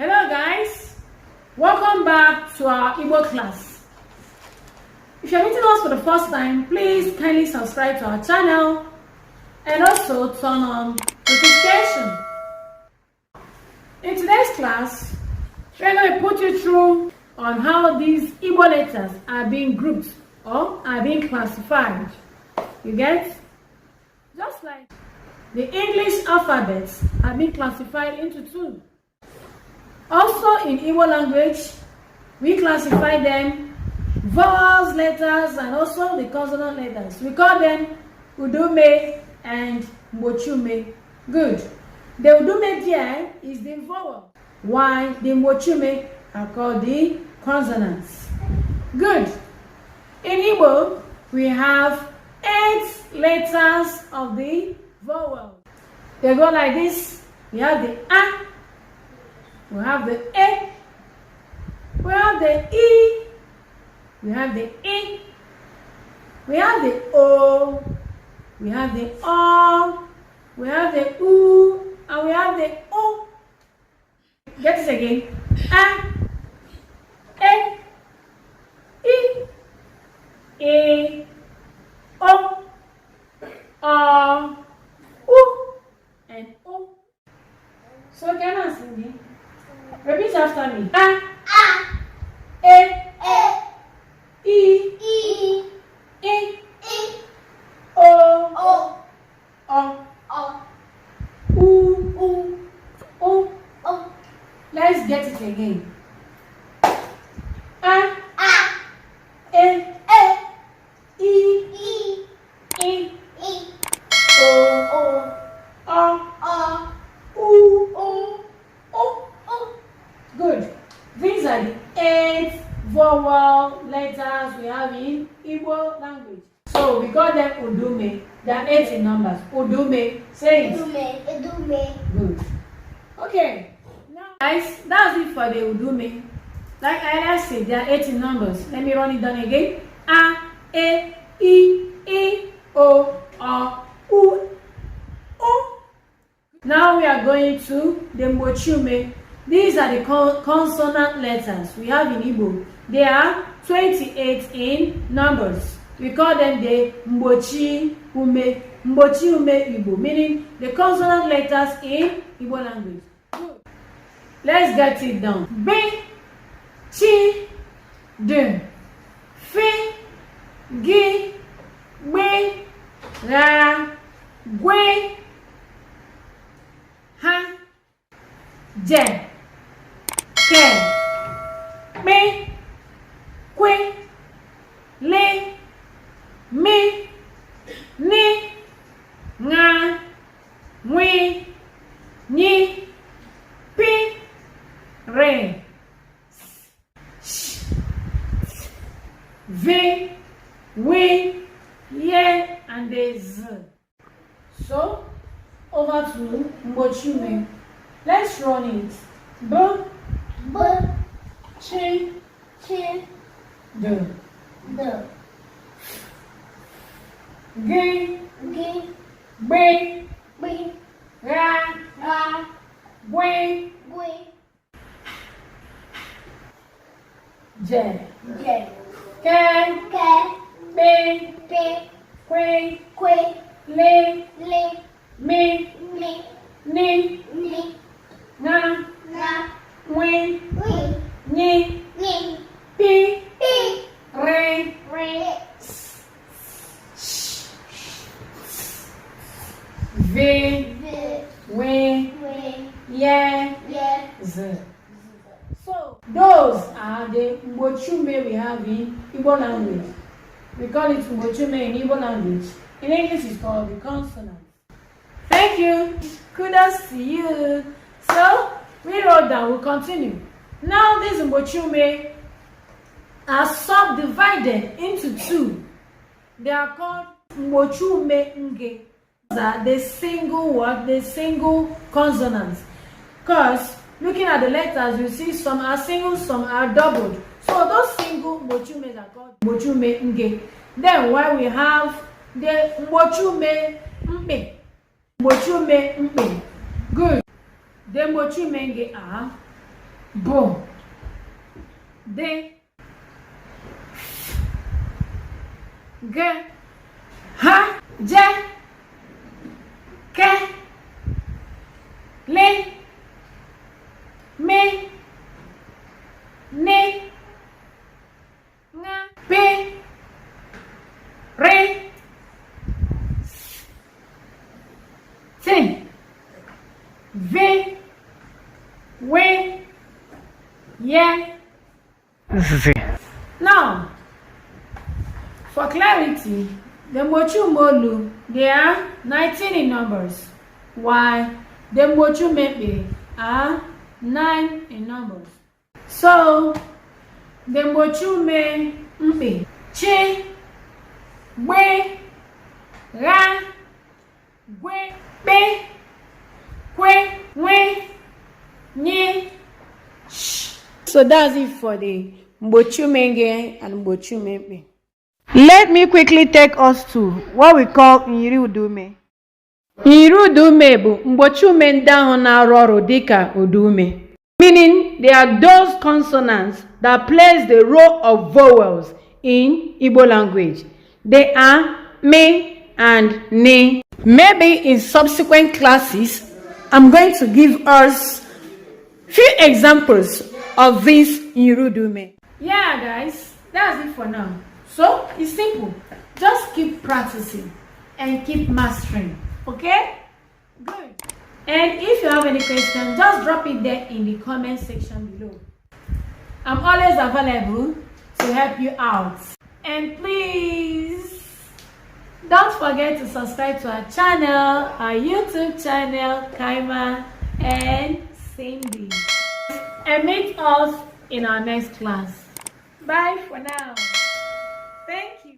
Hello guys, welcome back to our Igbo class. If you're meeting us for the first time, please kindly subscribe to our channel and also turn on notification. In today's class, we're going to put you through on how these Igbo letters are being grouped or are being classified. You get? Just like the English alphabets are being classified into two. Also in Igbo language, we classify them vowels, letters, and also the consonant letters. We call them UDAUME and MGBOCHIUME. Good. The UDAUME there is the vowel, while the MGBOCHIUME are called the consonants. Good. In Igbo, we have 8 letters of the vowel. They go like this. We have the A, we have the E, we have the E, we have the I, we have the O, we have the O, we have the U, and we have the O. Get this again. A, E, I, O, U, and O. So Kaima, Simdi, repeat after me. A, E, I, O, U. Let's get it again. A, E, I, O. Good. These are the 8 vowel letters we have in Igbo language. So we call them UDAUME. They are 8 in numbers. UDAUME. Say it. UDAUME. Good. Okay. Now, guys, that's it for the UDAUME. Like I said, they are 8 in numbers. Let me run it down again. A, E, I, O, U, O. Now we are going to the MGBOCHIUME. These are the consonant letters we have in Igbo. They are 28 in numbers. We call them the MGBOCHIUME. MGBOCHIUME Igbo, meaning the consonant letters in Igbo language. Good. Let's get it down. B, Chi, D, F, G, B, Ra, Gwe, Ha, Je, Ke, Me, Kwe, Le, Mi, Ni, Nga, Mwe, Ni, Pi, Re, Sh, V, We, Ye, and the Z. So, over to MGBOCHIUME. Let's run it. B, Chi, D, G, B, Ra, Gwe, Je, Ke, Be, Kwe, Le, Mi, Ni, Nga, Mwe, Ni, Pi, Re, V, We, Ye, Z. So those are the MGBOCHIUME we have in Igbo language. We call it MGBOCHIUME in Igbo language. In English, it's called the consonants. Thank you. Kudos to you. So we wrote down. We'll continue. Now these MGBOCHIUME are subdivided into 2. They are called MGBOCHIUME Nge. The single word, the single consonants. Because looking at the letters, you see some are single, some are doubled. So those single MGBOCHIUME are called MGBOCHIUME Nge. Then while we have the MGBOCHIUME Mpe. MGBOCHIUME Mpe. Good. The MGBOCHIUME Nge are bo, de, ge, ha, je, ke, le, me, ne, nga, pe, re, te, ve, we, ye. Now, for clarity, the MGBOCHIUME they are 19 in numbers, while the MGBOCHIUME are 9 in numbers. So, the MGBOCHIUME chi, we, ra, gwe, pe, kwe, we, nye, sh. So that's it for the MGBOCHIUME and MGBOCHIUME. Let me quickly take us to what we call Myiriudaume. Myiriudaume bụ MGBOCHIUME ndị ahụ na-arụ ọrụ dịka ụdaume, meaning they are those consonants that plays the role of vowels in Igbo language. They are me and ne. Maybe in subsequent classes, I'm going to give us few examples of this Myiriudaume. Yeah, guys, that's it for now. So it's simple. Just keep practicing and keep mastering. Okay? Good. And if you have any question, just drop it there in the comment section below. I'm always available to help you out. And please don't forget to subscribe to our channel, our YouTube channel, Kaima and Simdi. And meet us in our next class. Bye for now. Thank you.